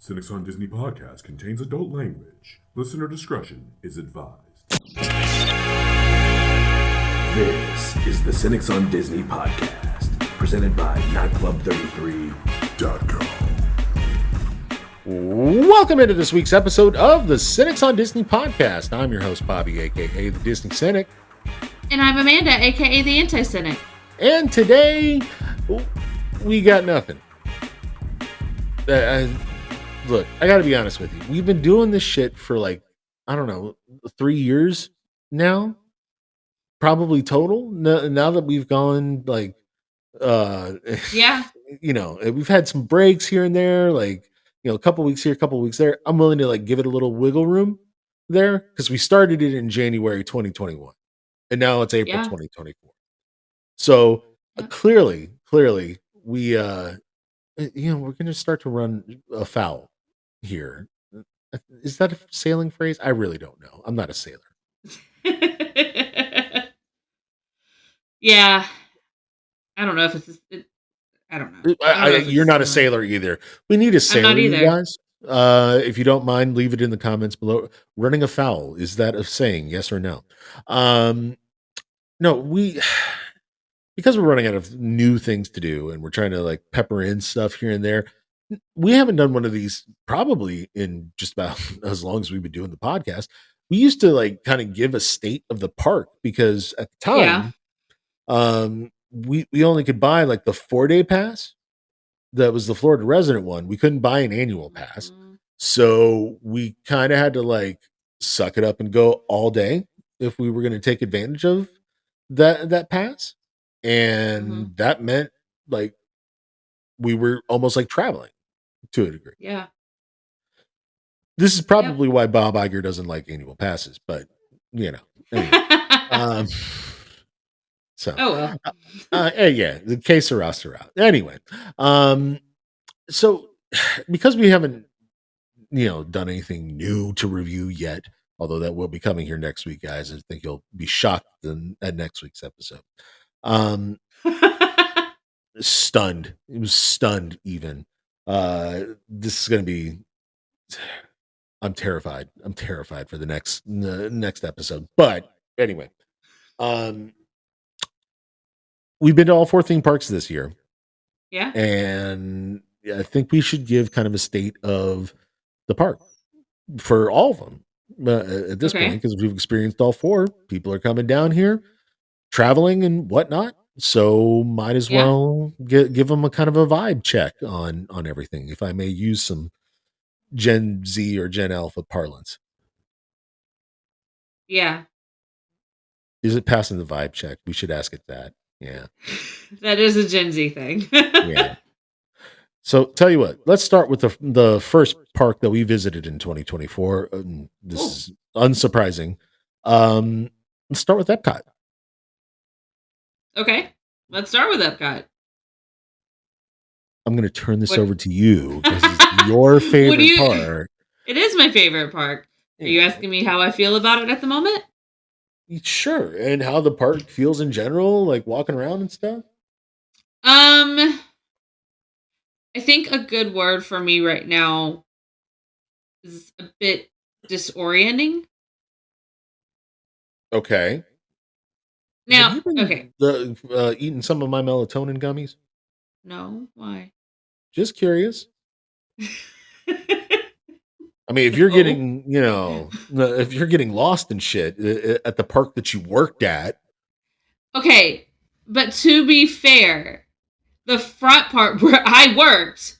Cynics on Disney podcast contains adult language. Listener discretion is advised. This is the Cynics on Disney podcast, presented by nightclub33.com. Welcome into this week's episode of the Cynics on Disney podcast. I'm your host, Bobby, aka the Disney Cynic. And I'm Amanda, aka the Anti-Cynic. And today, we got nothing. Look, I gotta be honest with you. We've been doing this shit for 3 years now. Probably total. Now that we've gone, we've had some breaks here and there, a couple weeks here, a couple weeks there. I'm willing to give it a little wiggle room there because we started it in January 2021 and now it's April 2024. So clearly we, we're going to start to run afoul here. Is that a sailing phrase? I really don't know. I'm not a sailor. Yeah. I don't know if it's... I don't know. You're not a sailor either. We need a sailor, you guys. If you don't mind, leave it in the comments below. Running afoul, is that a saying? Yes or no? No, because we're running out of new things to do and we're trying to pepper in stuff here and there. We haven't done one of these probably in just about as long as we've been doing the podcast. We used to kind of give a state of the park because at the time, we only could buy the 4-day pass. That was the Florida resident one. We couldn't buy an annual pass. So we kind of had to suck it up and go all day if we were going to take advantage of that pass. And that meant we were almost traveling to a degree. Yeah. This is probably why Bob Iger doesn't like annual passes, but anyway. The case sera. Anyway, so because we haven't, done anything new to review yet, although that will be coming here next week, guys. I think you'll be shocked at next week's episode. Stunned. It was stunned even. This is going to be, I'm terrified. I'm terrified for the next episode. But anyway, we've been to all 4 theme parks this year. Yeah. And I think we should give kind of a state of the park for all of them at this point, because we've experienced all 4. People are coming down here, traveling and whatnot. So might as well give them a kind of a vibe check on everything, if I may use some Gen Z or Gen Alpha parlance. Yeah. Is it passing the vibe check? We should ask it that. Yeah. That is a Gen Z thing. Yeah. So tell you what, let's start with the first park that we visited in 2024. This is unsurprising. Let's start with Epcot. Okay. Let's start with Epcot. I'm going to turn this over to you because it's your favorite park. It is my favorite park. Are you asking me how I feel about it at the moment? Sure. And how the park feels in general, walking around and stuff? I think a good word for me right now is a bit disorienting. Okay. Now, eating some of my melatonin gummies? No, why? Just curious. I mean, if you're getting, if you're getting lost and shit at the park that you worked at. Okay, but to be fair, the front part where I worked,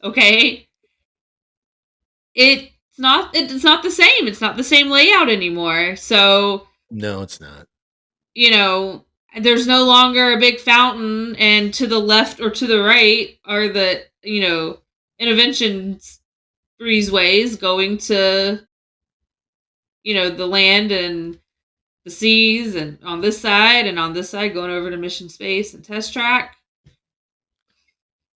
it's not the same. It's not the same layout anymore. So no, it's not. There's no longer a big fountain, and to the left or to the right are the, intervention breezeways going to, the land and the seas, and on this side going over to Mission Space and Test Track.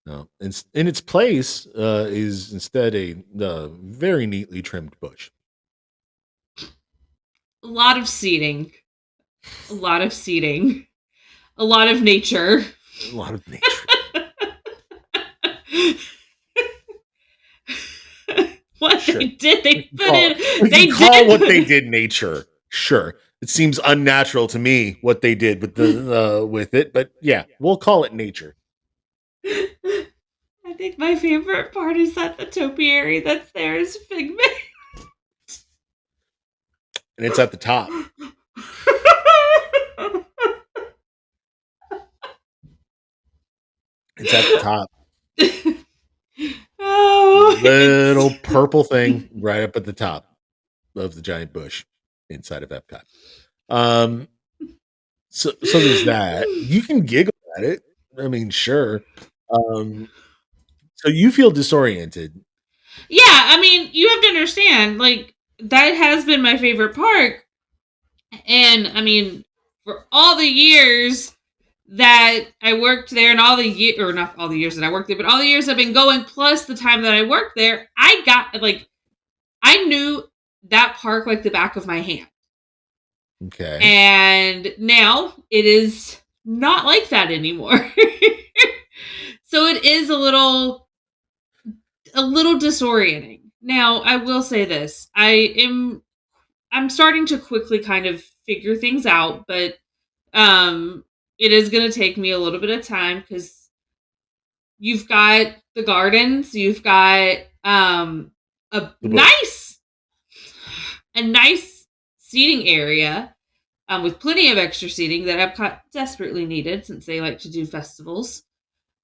No, in its place is instead a very neatly trimmed bush. A lot of seating. A lot of nature. A lot of nature. Sure. they did. They put it. We They can call did what they did nature. Sure. It seems unnatural to me what they did with the with it, but yeah, we'll call it nature. I think my favorite part is that the topiary that's there is Figment. And it's at the top. It's at the top. Oh, Little purple thing right up at the top of the giant bush inside of Epcot. So there's that. You can giggle at it. I mean, sure. So you feel disoriented. Yeah, I mean, you have to understand, like, that has been my favorite park. And, I mean, for all the years that I worked there and all the year, or not all the years that I worked there, but all the years I've been going, plus the time that I worked there, I knew that park like the back of my hand. Okay. And now it is not like that anymore. So it is a little disorienting. Now, I will say this. I'm starting to quickly kind of figure things out, but it is going to take me a little bit of time cuz you've got the gardens, you've got a nice seating area with plenty of extra seating that Epcot desperately needed since they like to do festivals.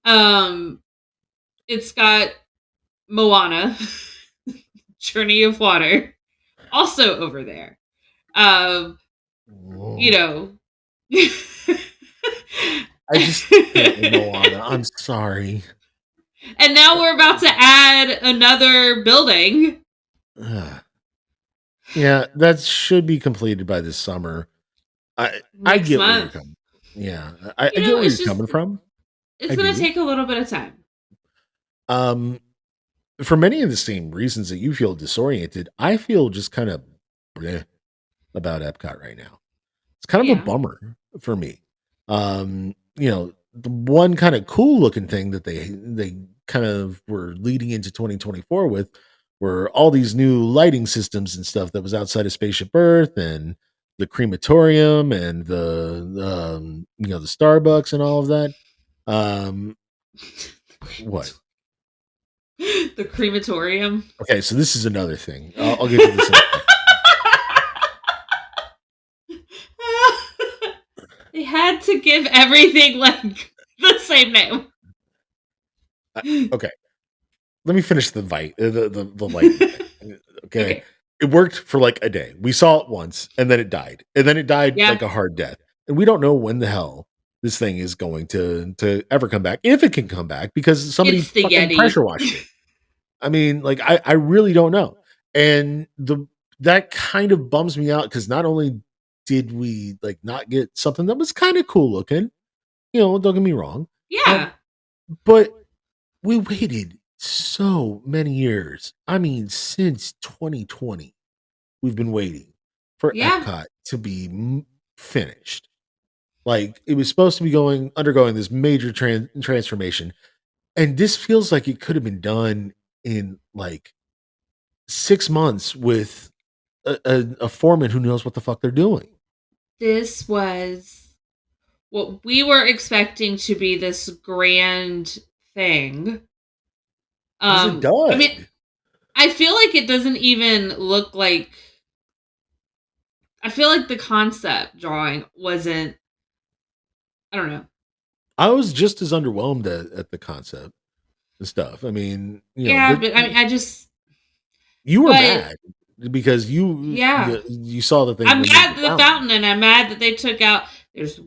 It's got Moana, Journey of Water, also over there. You know. I just can't with Moana. I'm sorry. And now we're about to add another building. Yeah, that should be completed by this summer. I get where you're coming. Yeah, I get where you're coming from. It's going to take a little bit of time. For many of the same reasons that you feel disoriented, I feel just kind of bleh about Epcot right now. It's kind of a bummer for me. The one kind of cool looking thing that they kind of were leading into 2024 with were all these new lighting systems and stuff that was outside of Spaceship Earth and the crematorium and the the Starbucks and all of that. What? The crematorium. Okay, so this is another thing. I'll get to this in a second. They had to give everything like the same name. Okay, let me finish the light. Okay, it worked for like a day. We saw it once, and then it died, like a hard death. And we don't know when the hell this thing is going to ever come back, if it can come back, because somebody fucking pressure washed it. I mean, like I really don't know, and that kind of bums me out because not only did we like not get something that was kind of cool looking, don't get me wrong, but we waited so many years. I mean, since 2020, we've been waiting for Epcot to be finished. Like it was supposed to be undergoing this major transformation, and this feels like it could have been done in like 6 months with a foreman who knows what the fuck they're doing. This was what we were expecting to be this grand thing. It does. I mean, I feel like it doesn't even look like. I feel like the concept drawing wasn't. I don't know. I was just as underwhelmed at the concept and stuff. I mean, but I mean, you were mad because you saw the thing. I'm mad at the fountain, and I'm mad that they took out. There's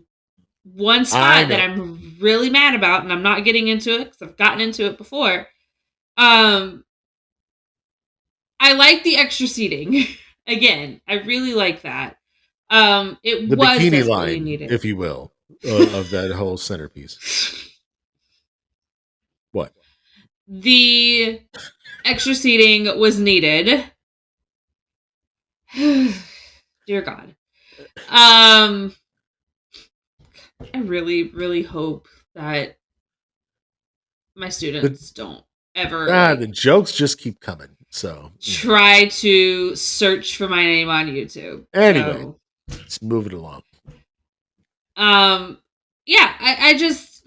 one spot that I'm really mad about, and I'm not getting into it because I've gotten into it before. I like the extra seating. Again, I really like that. It the was bikini desperately line, needed, if you will, of that whole centerpiece. What? The extra seating was needed. Dear God. I really, really hope that my students don't ever. The jokes just keep coming. So try to search for my name on YouTube. anyway, So, let's move it along. yeah, I just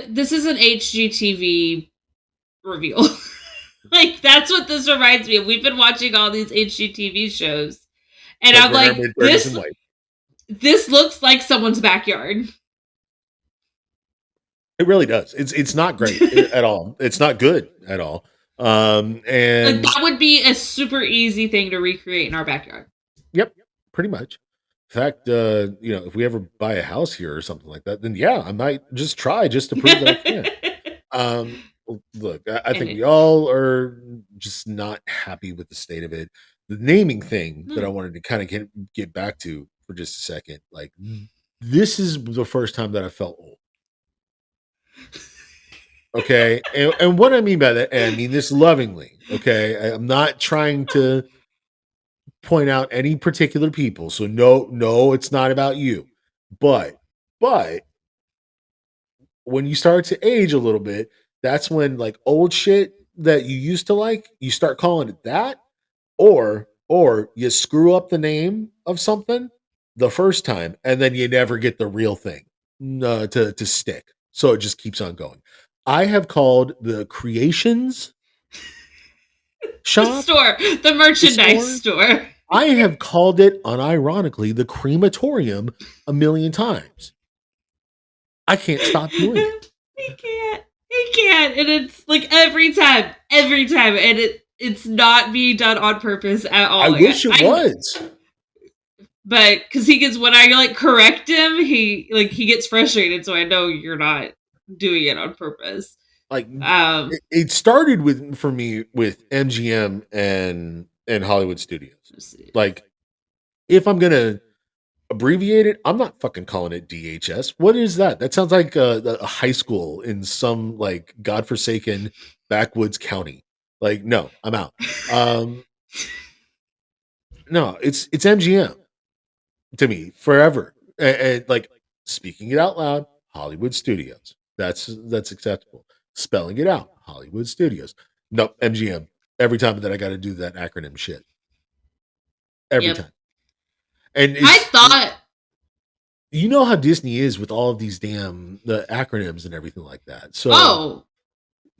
this is an HGTV reveal. Like, that's what this reminds me of. We've been watching all these HGTV shows, and I'm Rare like, Mid-Burgers and White. this looks like someone's backyard. It really does. It's not great at all. It's not good at all. Like, And that would be a super easy thing to recreate in our backyard. yep, pretty much. In fact, if we ever buy a house here or something like that, then yeah, I might just try just to prove that I can. Look, I think we all are just not happy with the state of it. The naming thing that I wanted to kind of get back to for just a second, like this is the first time that I felt old. Okay, and what I mean by that, and I mean this lovingly. Okay, I'm not trying to point out any particular people, so no, it's not about you. But when you start to age a little bit, that's when like old shit that you used to like, you start calling it that, or you screw up the name of something the first time, and then you never get the real thing to stick. So it just keeps on going. I have called the Creations shop, the merchandise store. I have called it unironically the crematorium a million times. I can't stop doing it. He can't. And it's like every time. And it's not being done on purpose at all. I Like, wish it was. But because he gets, when I like correct him, he gets frustrated. So I know you're not doing it on purpose. Like it started for me with MGM and Hollywood Studios. Like if I'm gonna abbreviate it, I'm not fucking calling it DHS. What is that? That sounds like a high school in some like godforsaken backwoods county. Like, no, I'm out. No, it's MGM to me forever. And like speaking it out loud, Hollywood Studios. That's acceptable. Spelling it out, Hollywood Studios. Nope, MGM. Every time that I got to do that acronym shit. Every time. And I thought, you know how Disney is with all of these damn the acronyms and everything like that. So,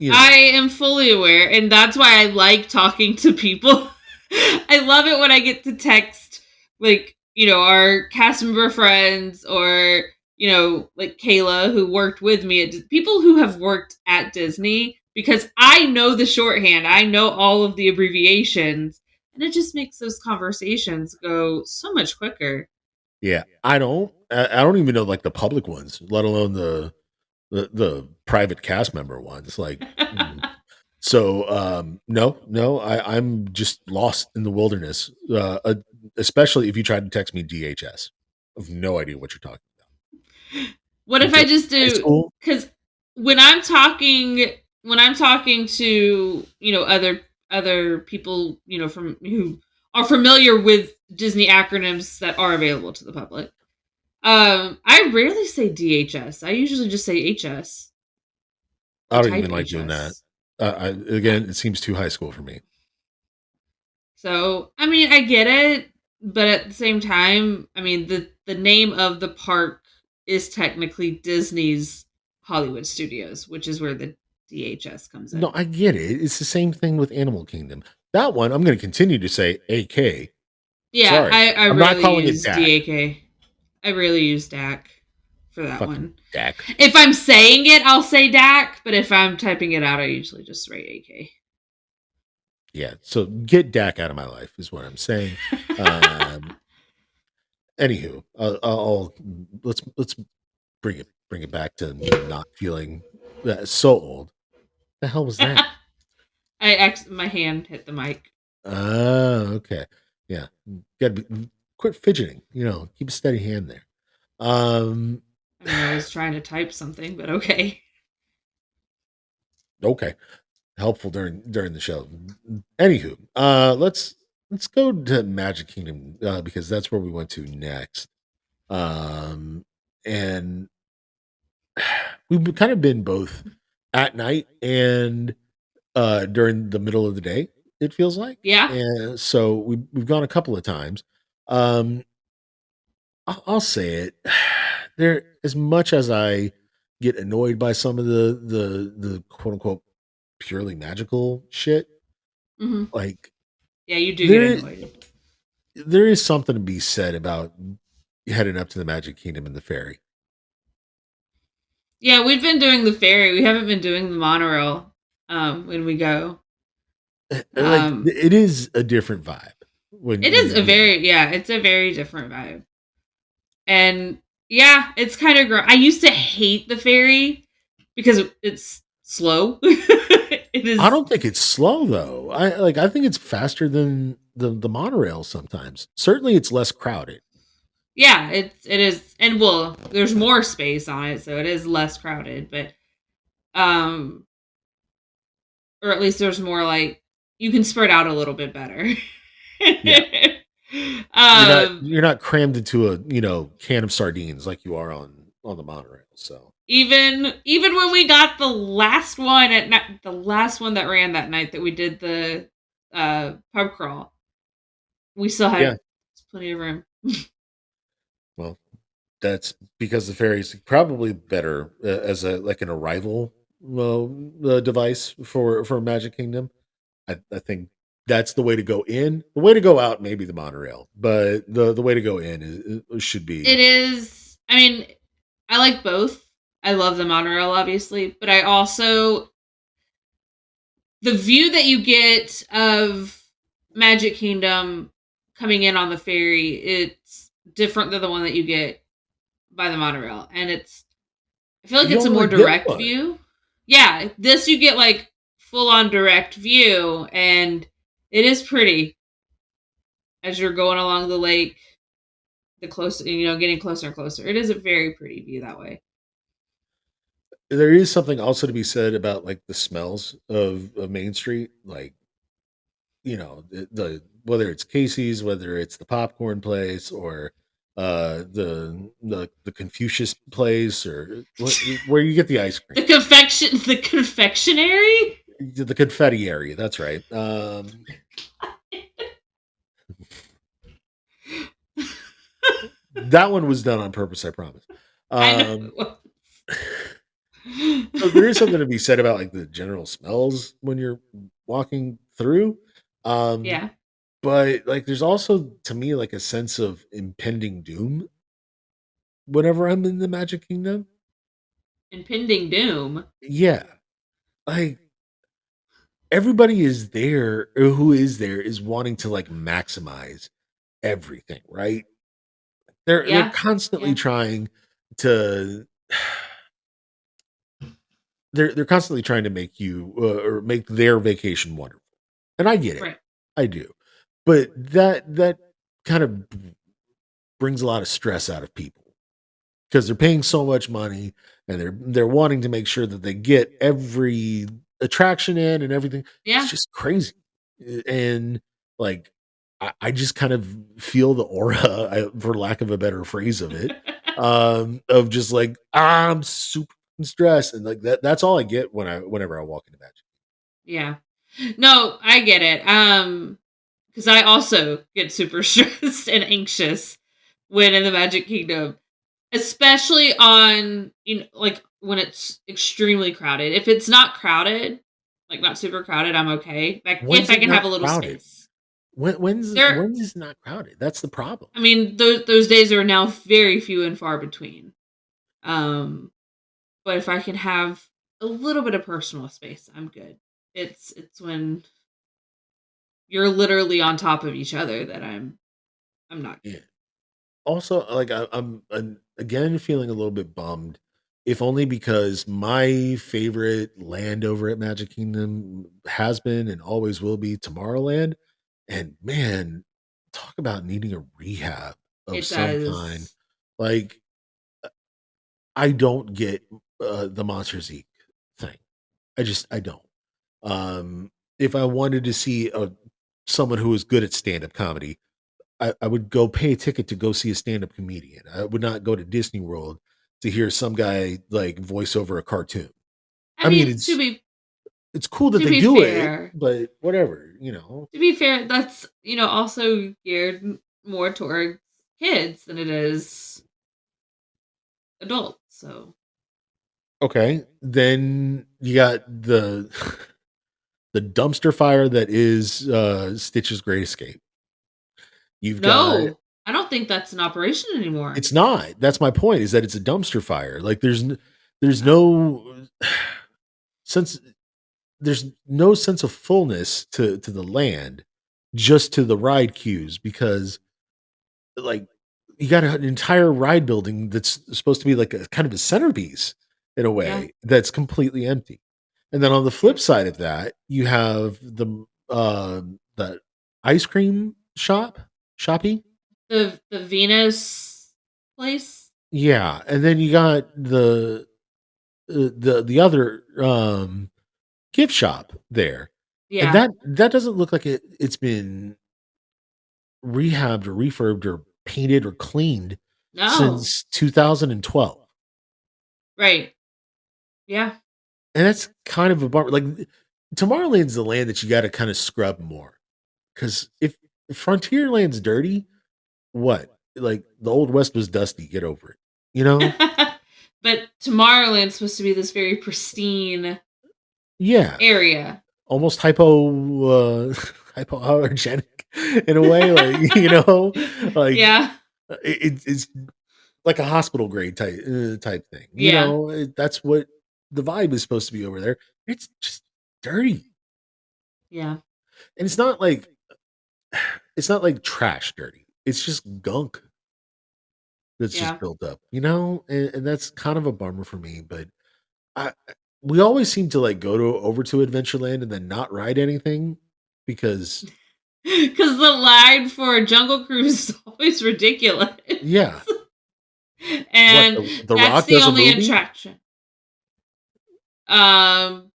I am fully aware, and that's why I like talking to people. I love it when I get to text, like, our cast member friends, or like Kayla, who worked with me at people who have worked at Disney, because I know the shorthand, I know all of the abbreviations, and it just makes those conversations go so much quicker. Yeah, I don't even know like the public ones, let alone the private cast member ones. Like, so no, I'm just lost in the wilderness. Especially if you tried to text me DHS, I have no idea what you're talking about. What if I just do, because when I'm talking to other people from who are familiar with Disney acronyms that are available to the public, I rarely say DHS. I usually just say HS. I don't even like doing that. Again, it seems too high school for me. So I mean, I get it, but at the same time, I mean the name of the park is technically Disney's Hollywood Studios, which is where the DHS comes in. No, I get it. It's the same thing with Animal Kingdom. That one, I'm going to continue to say AK. Yeah, sorry. I'm really not calling use it DAK. I really use DAC for that fucking one. DAC. If I'm saying it, I'll say DAC, but if I'm typing it out, I usually just write AK. Yeah, so get DAC out of my life is what I'm saying. Anywho, let's bring it back to me not feeling so old. The hell was that? My hand hit the mic. Okay. Yeah, gotta quit fidgeting. Keep a steady hand there. I was trying to type something, but okay. Okay, helpful during the show. Anywho, let's go to Magic Kingdom because that's where we went to next. And we've kind of been both at night and during the middle of the day, it feels like. Yeah. And so we've gone a couple of times. Um, I'll say it. There, as much as I get annoyed by some of the quote unquote purely magical shit, Hmm. like Yeah, you do get there annoyed. there is something to be said about heading up to the Magic Kingdom in the ferry. Yeah, we've been doing the ferry. We haven't been doing the monorail when we go. Like Um, it is a different vibe it when is you a get in. very yeah, it's a very different vibe. And yeah, it's kind of I used to hate the ferry because it's slow. It I is don't think it's slow though. I think it's faster than the monorail sometimes. Certainly it's less crowded. yeah, it is, and well, there's more space on it, so it is less crowded, but um or at least there's more like you can spread out a little bit better. Yeah. um You're not crammed into a, can of sardines like you are on the monorail. So even when we got the last one at night, the last one that ran that night that we did the pub crawl, we still yeah. had plenty of room. Well, that's because the ferry's probably better as a like an arrival device for Magic Kingdom. I think that's the way to go in. The way to go out, maybe the monorail, but the way to go in should It be. is, I mean, I like both. I love the monorail, obviously, but I also, the view that you get of Magic Kingdom coming in on the ferry, it's different than the one that you get by the monorail. And I feel like You it's a don't more really get direct one. view. Yeah, this you get like full on direct view, and it is pretty as you're going along the lake, the closer, getting closer and closer. It is a very pretty view that way. There is something also to be said about like the smells of Main Street, like the whether it's Casey's, whether it's the popcorn place or the Confucius place or where you get the ice cream, The confectionery. the confetti area. That's right. That one was done on purpose, I promise. I Um, know. so there is something to be said about like the general smells when you're walking through. Um, Yeah, but like there's also to me like a sense of impending doom whenever I'm in the Magic Kingdom. impending doom. Yeah. Like everybody is there or who is there is wanting to like maximize everything, right? They're Yeah, constantly yeah, trying to they're constantly trying to make you or make their vacation wonderful. And I get it. right. I do. But that kind of brings a lot of stress out of people because they're paying so much money and they're wanting to make sure that they get every attraction in and everything. It's Yeah. just crazy. And like I just kind of feel the aura, for lack of a better phrase of it, of just like I'm super stressed and like that's all I get whenever I walk into Magic. Yeah. No, I get it. Because I also get super stressed and anxious when in the Magic Kingdom, especially on like when it's extremely crowded. If it's not crowded, like not super crowded, I'm okay. Like if When's I it can have not a little crowded? space. There, When's is not crowded? That's the problem. I mean, those days are now very few and far between. Um, but if I can have a little bit of personal space, I'm good. It's when you're literally on top of each other that I'm not Yeah. good. Also, like I'm again feeling a little bit bummed, if only because my favorite land over at Magic Kingdom has been and always will be Tomorrowland. And man, talk about needing a rehab of It some kind. does. Like I don't get the Monsters Inc. thing. I don't. Um, if I wanted to see someone who is good at stand up comedy, I would go pay a ticket to go see a stand-up comedian. I would not go to Disney World to hear some guy like voice over a cartoon. I mean, To be it's cool that to they be do it, fair, but whatever, that's also geared more towards kids than it is adults. So Okay, then you got the the dumpster fire that is Stitch's Great Escape. You've got no, I don't think that's an operation anymore. it's not. That's my point. Is that it's a dumpster fire? Like there's no sense. There's no sense of fullness to the land, just to the ride queues because like you got an entire ride building that's supposed to be like a kind of a centerpiece in a Yeah, way that's completely empty. And then on the yeah. flip side of that, you have the ice cream shoppy. The Venus place. Yeah, and then you got the other gift shop there. And Yeah, that doesn't look like it's been rehabbed or refurbed or painted or cleaned no, since 2012. right. Yeah, And that's kind of a bummer. Like Tomorrowland's the land that you got to kind of scrub more. Because if Frontierland's dirty, what? Like the old West was dusty. Get over it. You know? but Tomorrowland's supposed to be this very pristine Yeah. area. Almost hypoallergenic in a way. Like, like Yeah, it's like a hospital grade type thing. yeah, That's what the vibe is supposed to be over there. It's just dirty. yeah, And it's not like trash dirty. It's just gunk that's just yeah. built up, and that's kind of a bummer for me. But I we always seem to like go to over to Adventureland and then not ride anything because Because the line for Jungle Cruise is always ridiculous, yeah, what and the that's Rock the does a only movie. attraction. Um,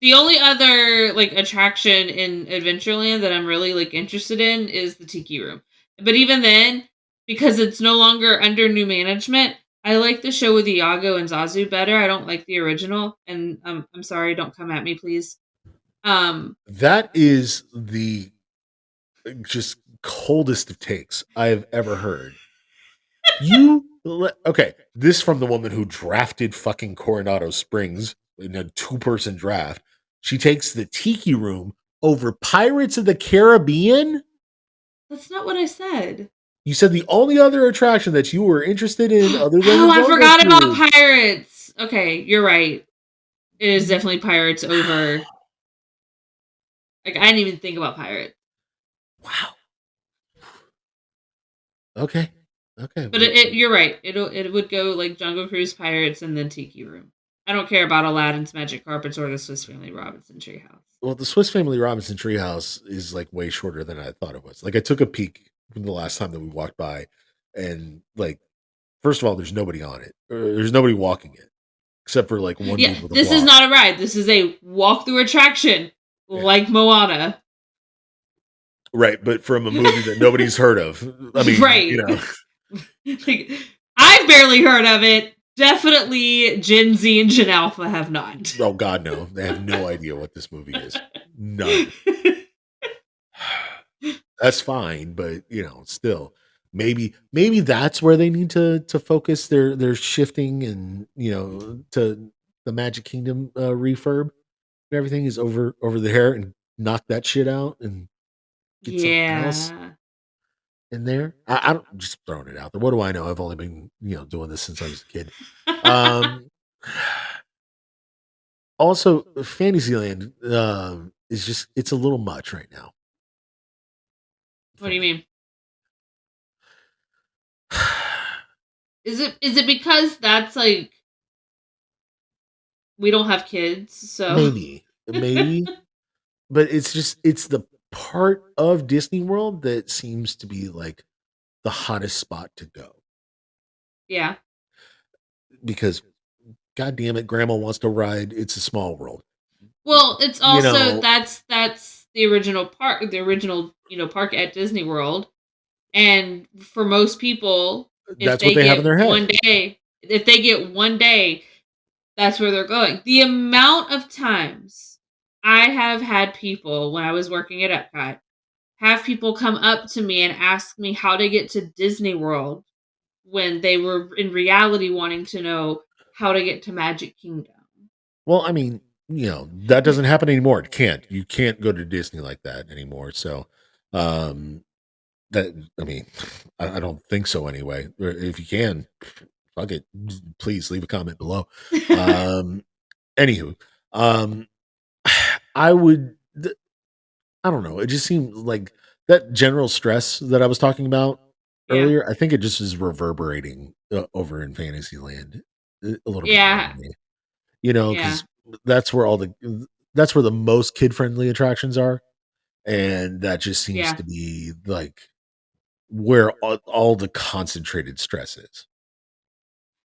the only other like attraction in Adventureland that I'm really like interested in is the Tiki Room. But even then, because it's no longer under new management, I like the show with Iago and Zazu better. I don't like the original, and I'm sorry, don't come at me, please. Um, That is the just coldest of takes I've ever heard. Okay, this from the woman who drafted fucking Coronado Springs in a 2-person draft. She takes the Tiki Room over Pirates of the Caribbean. that's not what I said. You said the only other attraction that you were interested in other than Oh, the I Jungle forgot about Cruise. pirates. Okay, you're right. It is definitely pirates over. Like I didn't even think about pirates, Wow. Okay. Okay. but you're right. It would go like Jungle Cruise, pirates, and then Tiki Room. I don't care about Aladdin's Magic Carpets or the Swiss Family Robinson Treehouse. Well, the Swiss Family Robinson Treehouse is like way shorter than I thought it was. Like I took a peek from the last time that we walked by, and like first of all, there's nobody on it. There's nobody walking it except for like one Yeah, dude with a this is block. not a ride. This is a walk-through attraction, Yeah. like Moana. Right, but from a movie that nobody's heard of. I mean, Right. Like, I've barely heard of it. Definitely Gen Z and Gen Alpha have not. oh God, no. They have no idea what this movie is. None. That's fine, but still, maybe that's where they need to focus their shifting and to the Magic Kingdom refurb and everything is over there and knock that shit out and get something else Yeah. in there. I don't just throwing it out there. What do I know? I've only been doing this since I was a kid. Um, also, Fantasyland is just it's a little much right now. What do you mean? Is it because that's like we don't have kids, so Maybe, but it's the part of Disney World that seems to be like the hottest spot to go yeah. because God damn it, Grandma wants to ride. It's a Small World. Well, it's You also know, that's the original park, park at Disney World. And for most people, if that's they what they have in get their one head. day, if they get one day, That's where they're going. The amount of times I have had people when I was working at Epcot have people come up to me and ask me how to get to Disney World when they were in reality wanting to know how to get to Magic Kingdom. Well, I mean, that doesn't happen anymore. It can't. You can't go to Disney like that anymore. So, um, that I mean, I don't think so anyway. Or if you can, fuck it. Please leave a comment below. Anywho, um, I would. I don't know. It just seems like that general stress that I was talking about Yeah. earlier. I think it just is reverberating over in Fantasyland a little bit more Yeah. to me. You know, Yeah. because that's where that's where the most kid friendly attractions are, and that just seems Yeah. to be like where all the concentrated stress is.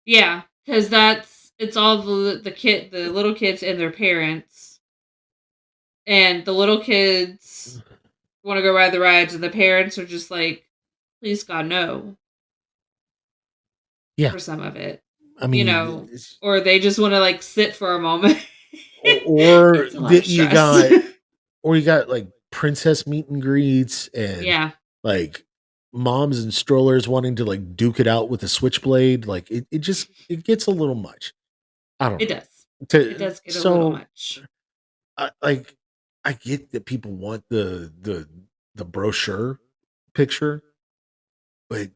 Yeah. Because it's all the little kids and their parents. And the little kids want to go ride the rides, and the parents are just like, please God, no, Yeah, for some of it. I You mean, know, or they just want to like sit for a moment. or It's a lot of you stress. got like princess meet and greets and Yeah. like moms and strollers wanting to like duke it out with a switchblade. Like it gets a little much. I don't It know. does. It To does get a little so much. like I get that people want the brochure picture, but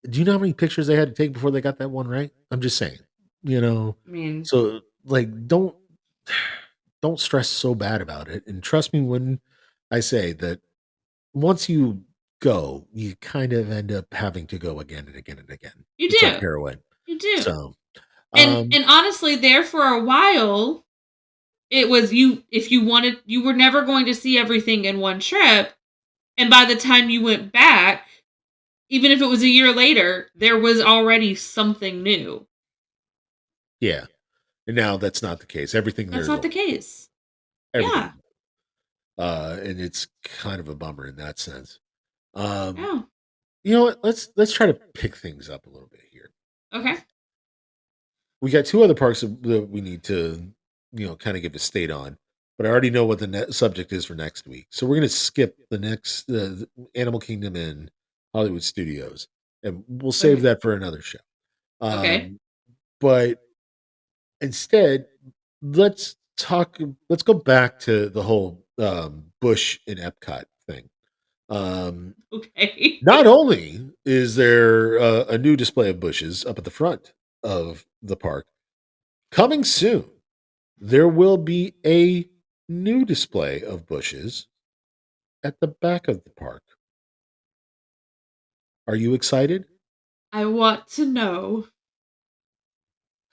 do you know how many pictures they had to take before they got that one right? I'm just saying, you know. I mean, So like don't stress so bad about it. And trust me when I say that once you go, you kind of end up having to go again and again and again. you It's like do. heroin. You do. So And honestly, there for a while, it was if you wanted, you were never going to see everything in one trip. And by the time you went back, even if it was a year later, there was already something new. yeah. And now that's not the case. Everything there That's is not the old. case. Everything. Yeah. And it's kind of a bummer in that sense. Um, Yeah. you know what? Let's try to pick things up a little bit here. Okay. We got two other parks that we need to, kind of give a state on, but I already know what the subject is for next week. So we're going to skip the next Animal Kingdom and Hollywood Studios, and we'll save Okay. that for another show. Okay. But instead, let's talk. Let's go back to the whole Bush and Epcot thing. Okay. Not only is there a new display of bushes up at the front of the park, coming soon, there will be a new display of bushes at the back of the park. Are you excited? I want to know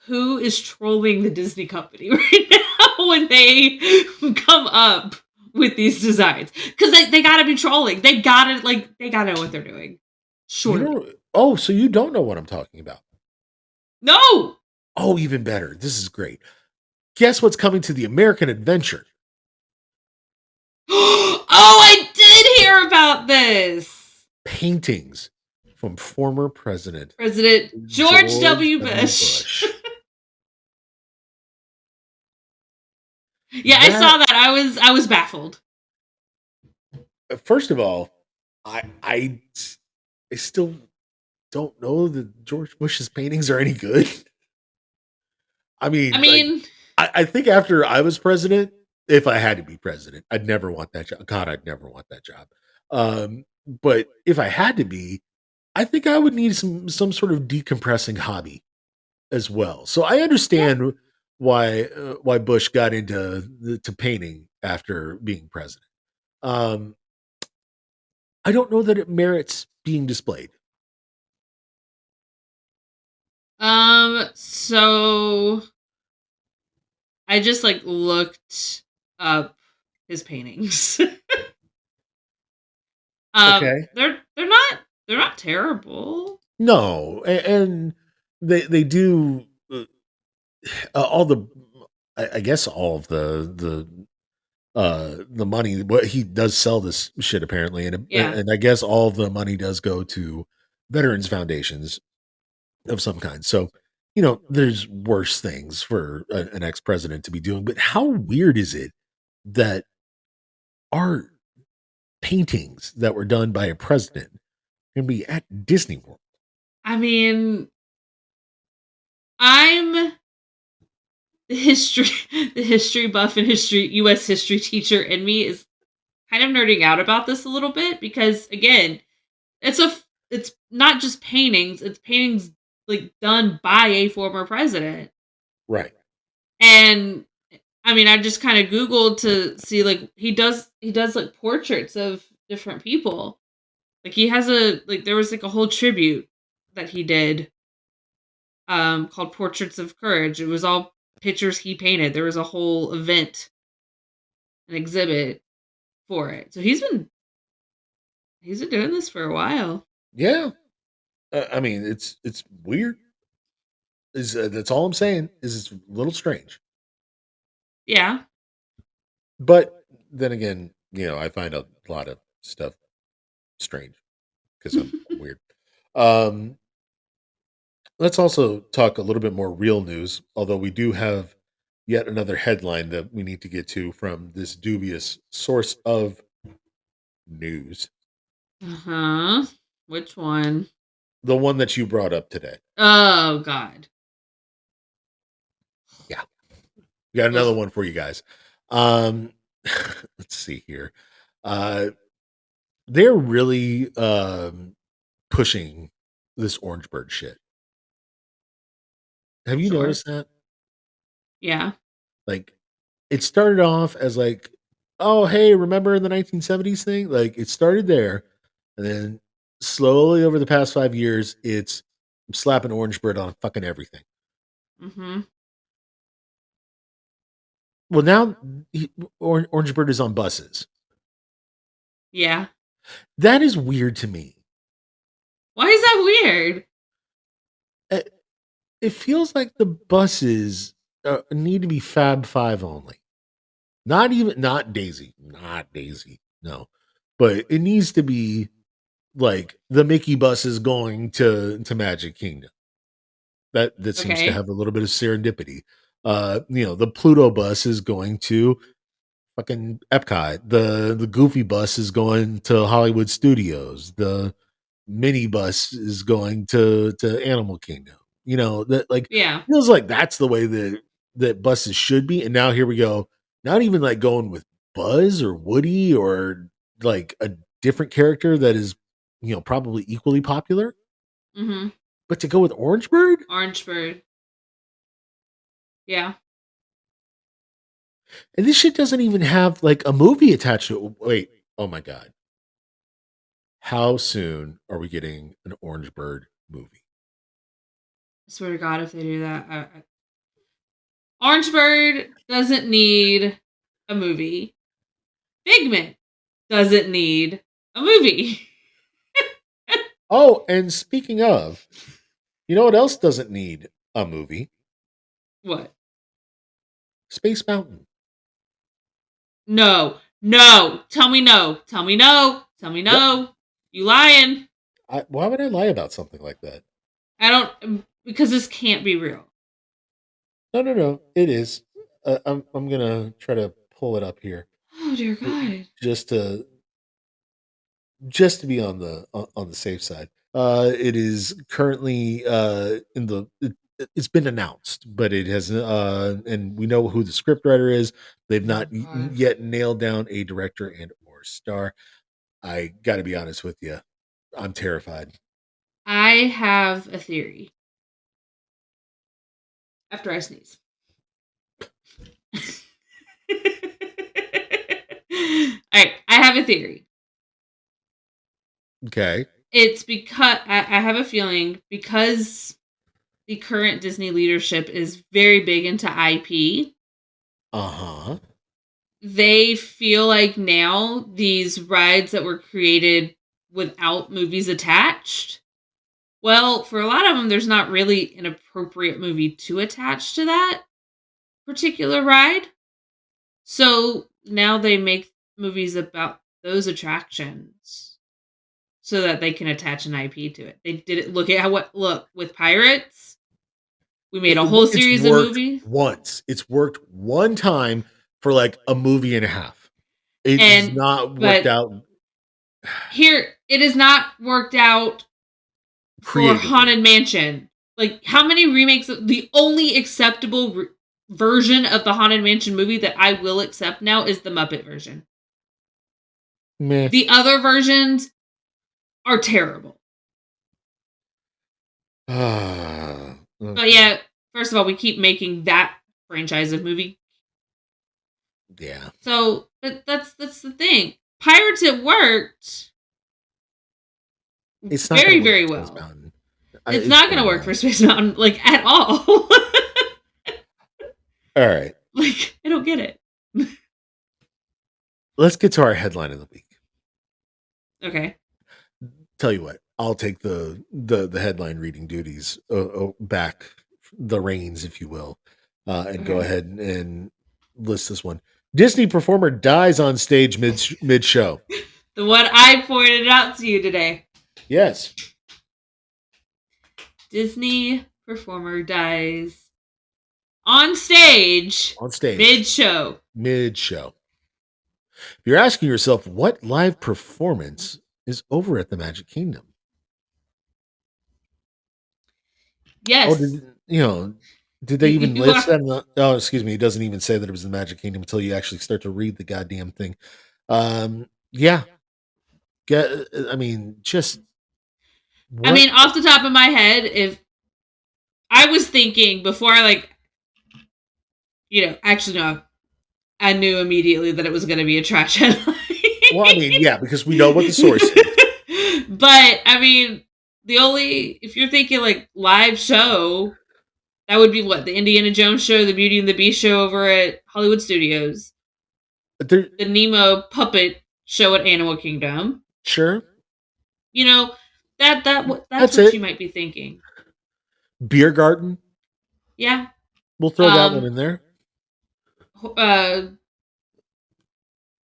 who is trolling the Disney company right now when they come up with these designs. Because they gotta be trolling. They gotta know what they're doing. You Surely. know, oh, so you don't know what I'm talking about. No! Oh, even better. This is great. Guess what's coming to the American Adventure? Oh, I did hear about this. Paintings from former President President George W. Bush. Bush. Yeah, I That saw that. I was baffled. first of all, I still don't know that George Bush's paintings are any good. I I mean, like, mean, I think after I was president, if I had to be president, I'd never want that job. God, I'd never want that job. But if I had to be, I think I would need some sort of decompressing hobby as well. So I yeah. understand why Bush got into to painting after being president. Um, I don't know that it merits being displayed. So I just like looked up his paintings. Okay. They're not terrible. No, and they do all the I guess all of the money. What he does sell this shit apparently, Yeah. and I guess all of the money does go to veterans foundations of some kind. So there's worse things for an ex-president to be doing, but how weird is it that our paintings that were done by a president can be at Disney World? I mean, I'm the history the history buff and US history teacher in me is kind of nerding out about this a little bit because again, it's not just paintings, it's paintings like done by a former president. Right. And I mean, I just kind of googled to see like he does like portraits of different people. Like he has there was like a whole tribute that he did called Portraits of Courage. It was all pictures he painted. There was a whole event, an exhibit for it. So he's been doing this for a while. Yeah. I mean, it's weird. Is That's all I'm saying. Is it's a little strange. Yeah. But then again, I find a lot of stuff strange because I'm weird. Um, let's also talk a little bit more real news, although we do have yet another headline that we need to get to from this dubious source of news. Uh-huh. Which one? The one that you brought up today. Oh God. Yeah. We got another Ugh. one for you guys. Um, let's see here. They're really pushing this Orange Bird shit. Have you Sure. noticed that? Yeah. Like, it started off as like, oh, hey, remember the 1970s thing? Like, it started there, and then slowly over the past 5 years, it's slapping Orange Bird on fucking everything. Mm-hmm. Well, now Orange Bird is on buses. Yeah. That is weird to me. Why is that weird? It feels like the buses need to be Fab Five only. Not Daisy, no, but it needs to be like the Mickey bus is going to Magic Kingdom. That seems to Okay. have a little bit of serendipity. The Pluto bus is going to fucking Epcot. The Goofy bus is going to Hollywood Studios. The mini bus is going to Animal Kingdom. That like Yeah. feels like that's the way that buses should be. And now here we go. Not even like going with Buzz or Woody or like a different character that is probably equally popular, Mm-hmm. but to go with Orange Bird. Orange Bird. Yeah. And this shit doesn't even have like a movie attached to it. Wait, oh my god. How soon are we getting an Orange Bird movie? I swear to God, if they do that, Orange Bird doesn't need a movie. Figment doesn't need a movie. Oh, and speaking of, you know what else doesn't need a movie? What? Space Mountain. No. No. Tell me no. Tell me no. Tell me What? no. You lying. Why would I lie about something like that? I don't, because this can't be real. No. It is. I'm gonna try to pull it up here Oh, dear God. just to be on the safe side. It is currently it's been announced, but it has and we know who the scriptwriter is. They've not Oh, God. yet nailed down a director and or star. I got to be honest with you, I'm terrified. I have a theory. After I sneeze. All right, I have a theory. Okay. It's because I have a feeling because the current Disney leadership is very big into IP. Uh-huh. They feel like now these rides that were created without movies attached, well, for a lot of them, there's not really an appropriate movie to attach to that particular ride. So now they make movies about those attractions so that they can attach an IP to it. They did it. Look with Pirates. We made a whole series of movies. Once. It's worked one time for like a movie and a half. It's not worked out. Here, it is not worked out for Haunted Mansion. Like, how many remakes? The only acceptable version of the Haunted Mansion movie that I will accept now is the Muppet version. Meh. The other versions are terrible. Okay. But yeah, first of all, we keep making that franchise of movie. Yeah. So that's the thing. Pirates, it worked. It's not very, very well. It's not going to work for Space Mountain, like, at all. All right. Like, I don't get it. Let's get to our headline of the week. Okay. Tell you what, I'll take the headline reading duties back, the reins, if you will, and go ahead and list this one. Disney performer dies on stage mid show. The one I pointed out to you today. Yes. Disney performer dies on stage. Mid-show. If you're asking yourself, what live performance is over at the Magic Kingdom? Yes. Did they even list that? Oh, excuse me. It doesn't even say that it was the Magic Kingdom until you actually start to read the goddamn thing. Yeah. I mean, off the top of my head, if I was thinking before I actually no, I knew immediately that it was going to be a trash headline. Well, I mean, yeah, because we know what the source is. But I mean, if you're thinking like live show, that would be what? The Indiana Jones show, the Beauty and the Beast show over at Hollywood Studios, the Nemo puppet show at Animal Kingdom. Sure. That's what you might be thinking. Beer garden. Yeah. We'll throw that one in there.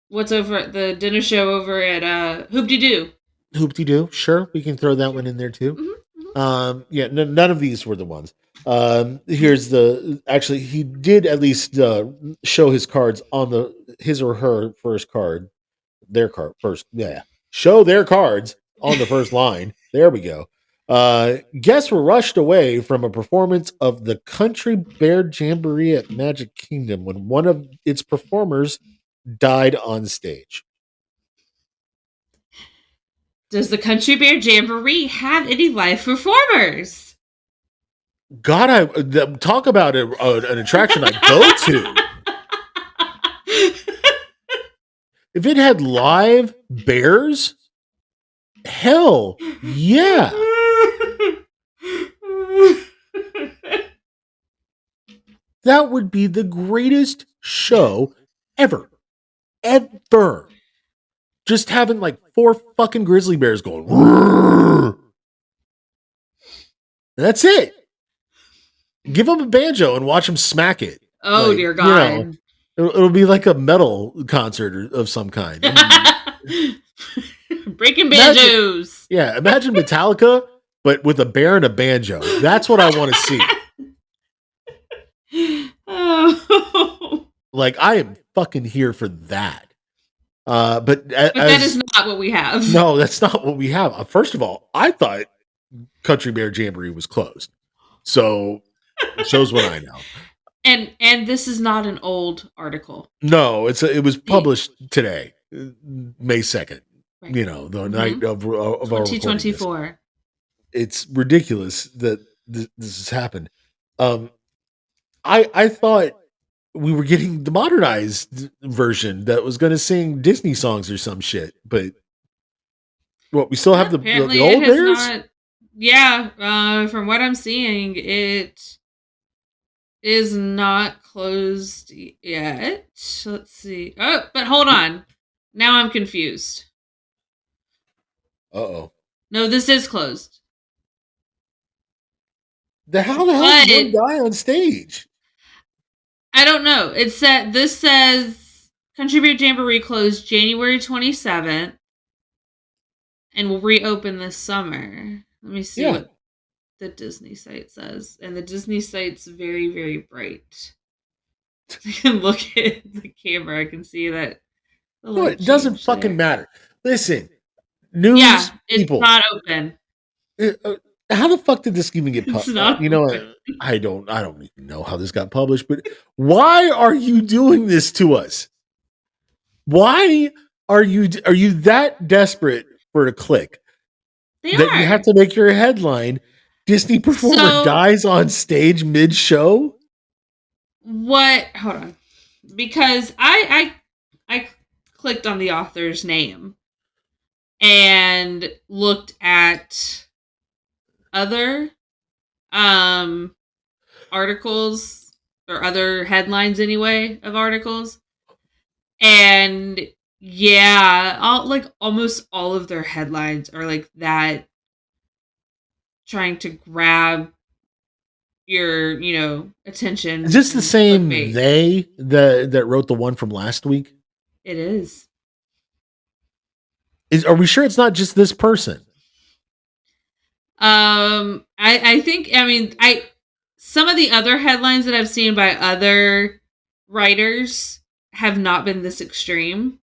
What's over at the dinner show over at Hoop-de-Doo? Hoop-de-Doo. Sure. We can throw that one in there too. Mm-hmm. Yeah, none of these were the ones. Here's actually, he did at least show his cards on his or her first card. Their card first. Yeah. Show their cards on the first line. There we go. Guests were rushed away from a performance of the Country Bear Jamboree at Magic Kingdom when one of its performers died on stage. Does the Country Bear Jamboree have any live performers? God, talk about an attraction I go to. If it had live bears, hell yeah. That would be the greatest show ever. Ever. Just having like 4 fucking grizzly bears going. Rrr. That's it. Give them a banjo and watch them smack it. Oh, dear God. It'll be like a metal concert of some kind. Breaking banjos. Imagine Metallica, but with a bear and a banjo. That's what I want to see. Oh. Like, I am fucking here for that. But that is not what we have. No, that's not what we have. First of all, I thought Country Bear Jamboree was closed. So it shows what I know. And this is not an old article. No, it was published today, May 2nd. Right. The night of 2024. It's ridiculous that this has happened. I thought we were getting the modernized version that was going to sing Disney songs or some shit, but we still have the old bears? From what I'm seeing, it is not closed yet. Let's see. Oh, but hold on. Now I'm confused. Uh-oh. No, this is closed. How the hell did one die on stage? I don't know. This says Country Bear Jamboree closed January 27th and will reopen this summer. Let me see what the Disney site says, and the Disney site's very, very bright. I can look at the camera. I can see that the No, light it doesn't changed fucking there. matter. Listen, Yeah, news it's people. not open. How the fuck did this even get It's published? not You know, open. I don't even know how this got published, but why are you doing this to us? Why are you that desperate for a click They that you have are. to make your headline Disney performer So dies on stage mid-show? what? Hold on, because I clicked on the author's name and looked at other articles or other headlines anyway of articles, and yeah, almost all of their headlines are like that, trying to grab your attention. Is this the And same clickbait. they that wrote the one from last week? It is. Are we sure it's not just this person? I think, I mean, some of the other headlines that I've seen by other writers have not been this extreme.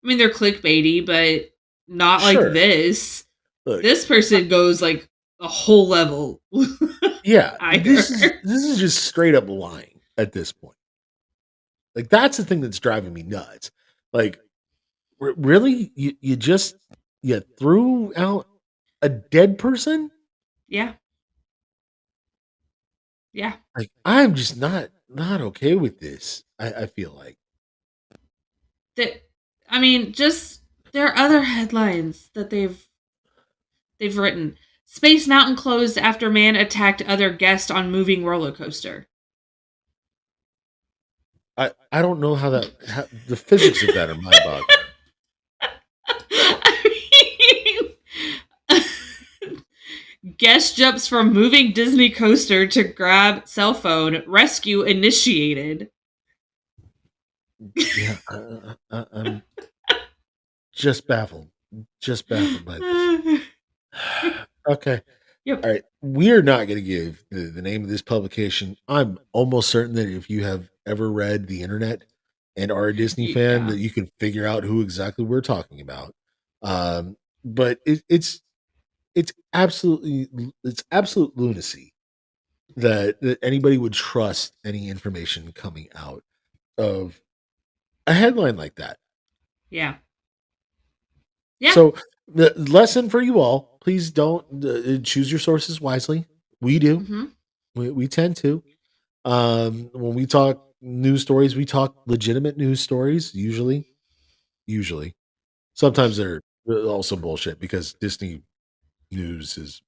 I mean, they're clickbaity, but not like Sure. this. Look, This person goes like a whole level. yeah, higher. this is just straight up lying at this point. Like that's the thing that's driving me nuts. Like, really, you just threw out a dead person? Yeah. Yeah. Like, I'm just not okay with this. I feel like That, I mean, just there are other headlines that they've written. Space Mountain closed after man attacked other guest on moving roller coaster. I don't know how the physics of that are my bog. I mean, guest jumps from moving Disney coaster to grab cell phone. Rescue initiated. Yeah, I'm just baffled. Just baffled by this. Okay. Yep. All right. We're not going to give the name of this publication. I'm almost certain that if you have ever read the internet and are a Disney fan, Yeah. that you can figure out who exactly we're talking about. But it's absolute lunacy that anybody would trust any information coming out of a headline like that. Yeah. Yeah. So the lesson for you all: please don't choose your sources wisely. We do. Mm-hmm. We tend to. When we talk news stories, we talk legitimate news stories. Usually. Sometimes they're also bullshit because Disney news is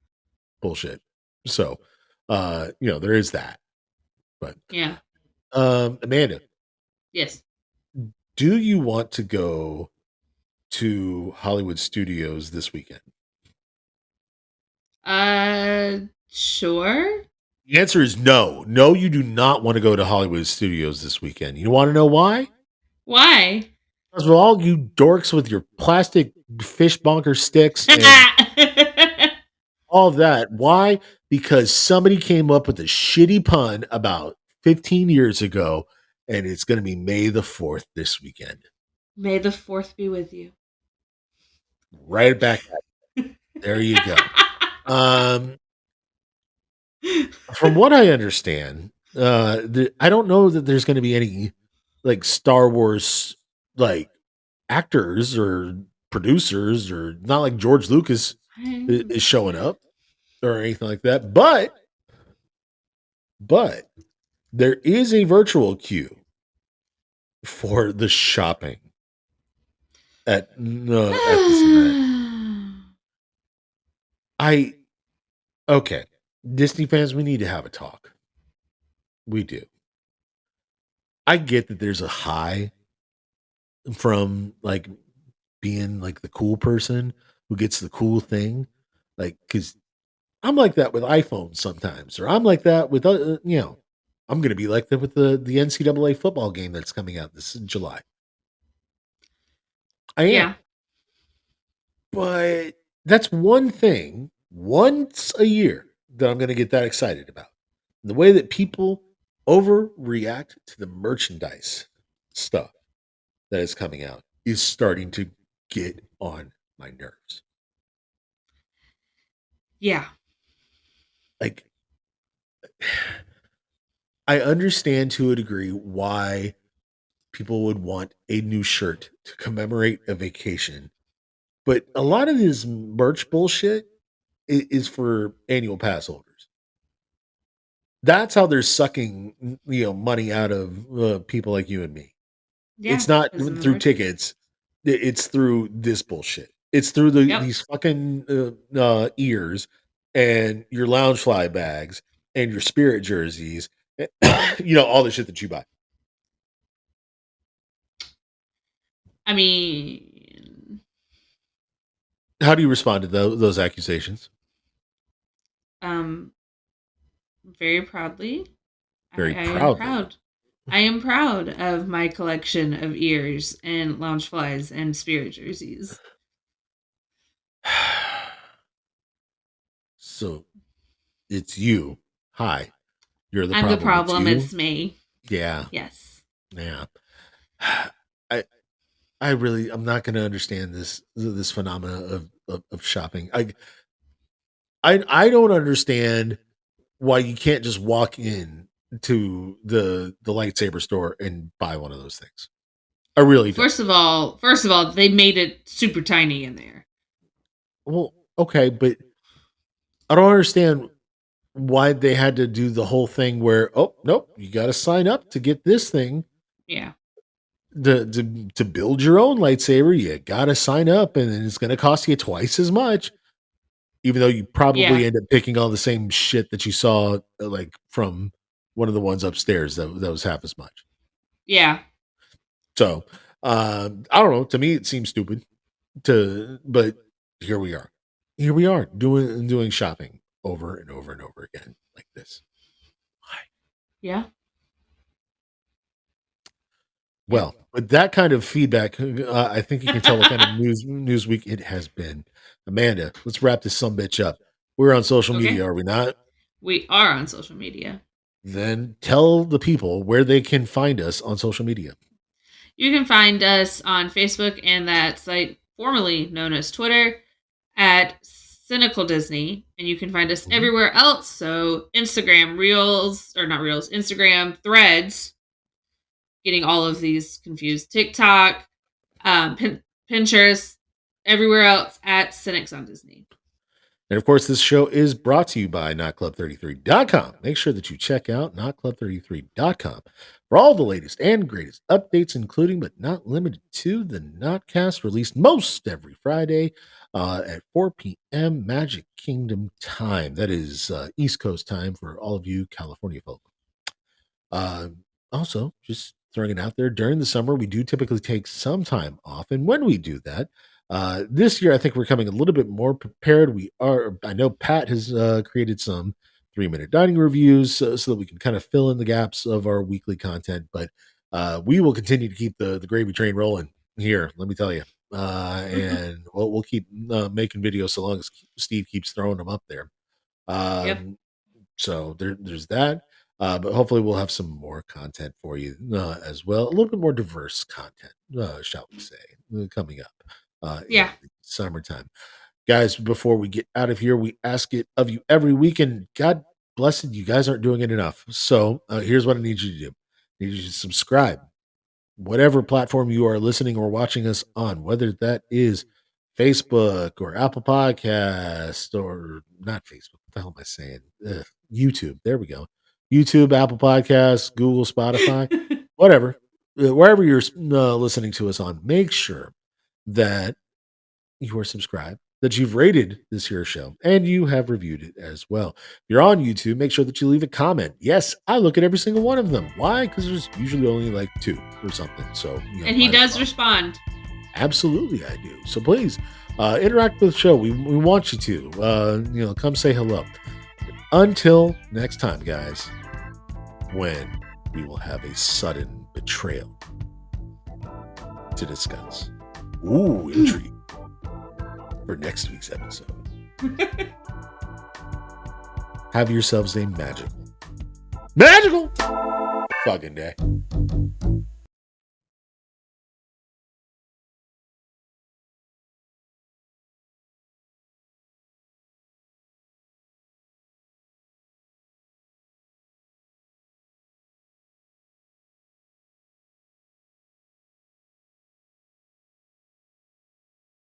bullshit. So, there is that. But Yeah. Amanda, Yes. do you want to go to Hollywood Studios this weekend? Sure. The answer is no. No, you do not want to go to Hollywood Studios this weekend. You want to know why? Why? Because of all you dorks with your plastic fish bonker sticks and all that. Why? Because somebody came up with a shitty pun about 15 years ago, and it's going to be May the 4th this weekend. May the 4th be with you. Right back at you. There you go. From what I understand, I don't know that there's going to be any like Star Wars like actors or producers, or not like George Lucas is showing up or anything like that. But there is a virtual queue for the shopping at this event. Okay, Disney fans, we need to have a talk. We do. I get that there's a high from like being like the cool person who gets the cool thing, like because I'm like that with iPhones sometimes, or I'm like that with I'm going to be like that with the NCAA football game that's coming out this July. I am. Yeah. But that's one thing once a year that I'm going to get that excited about. The way that people overreact to the merchandise stuff that is coming out is starting to get on my nerves. Yeah. Like, I understand to a degree why people would want a new shirt to commemorate a vacation, but a lot of this merch bullshit is for annual pass holders. That's how they're sucking, money out of people like you and me. Yeah. It's not Because in the through merch. tickets. It's through this bullshit. It's through Yep. these fucking ears and your lounge fly bags and your spirit jerseys, all the shit that you buy. I mean, How do you respond to those accusations? very proudly. Very I am proudly. proud. I am proud of my collection of ears and lounge flies and spirit jerseys. So it's you. Hi. You're the I'm the problem. problem. It's me. Yeah. Yes. Yeah. I'm not going to understand this phenomena of shopping. I don't understand why you can't just walk in to the lightsaber store and buy one of those things. I really don't. First of all, they made it super tiny in there. Well, okay, but I don't understand why they had to do the whole thing where, oh nope, you got to sign up to get this thing. Yeah. To build your own lightsaber, you got to sign up, and it's going to cost you twice as much. Even though you probably end up picking all the same shit that you saw like from one of the ones upstairs that was half as much. Yeah. So I don't know. To me, it seems stupid. But here we are. Here we are doing shopping over and over and over again like this. Why? Yeah. Well, with that kind of feedback, I think you can tell what kind of news week it has been. Amanda, let's wrap this sumbitch up. We're on social media, are we not? We are on social media. Then tell the people where they can find us on social media. You can find us on Facebook and that site formerly known as Twitter at Cynical Disney, and you can find us everywhere else. So Instagram Reels, or not Reels, Instagram Threads. Getting all of these confused. TikTok, Pinterest, everywhere else at Cynics on Disney. And of course, this show is brought to you by NotClub33.com. Make sure that you check out NotClub33.com for all the latest and greatest updates, including but not limited to the Notcast released most every Friday at 4 p.m. Magic Kingdom time. That is East Coast time for all of you California folk. Also, just throwing it out there, during the summer, we do typically take some time off. And when we do that, this year, I think we're coming a little bit more prepared. I know Pat has created some 3-minute dining reviews so that we can kind of fill in the gaps of our weekly content. But we will continue to keep the gravy train rolling here, let me tell you. And we'll keep making videos so long as Steve keeps throwing them up there. So there's that. But hopefully we'll have some more content for you as well. A little bit more diverse content, shall we say, coming up in the summertime. Guys, before we get out of here, we ask it of you every week, and God bless it, you guys aren't doing it enough. So here's what I need you to do. I need you to subscribe, whatever platform you are listening or watching us on, whether that is Facebook or Apple Podcast or not Facebook. What the hell am I saying? YouTube. There we go. YouTube, Apple Podcasts, Google, Spotify, whatever. Wherever you're listening to us on, make sure that you are subscribed, that you've rated this here show, and you have reviewed it as well. If you're on YouTube, make sure that you leave a comment. Yes, I look at every single one of them. Why? Because there's usually only like 2 or something. So, and he does respond. Absolutely, I do. So please interact with the show. We want you to. Come say hello. Until next time, guys, when we will have a sudden betrayal to discuss. Ooh, intrigue for next week's episode. Have yourselves a magical fucking day.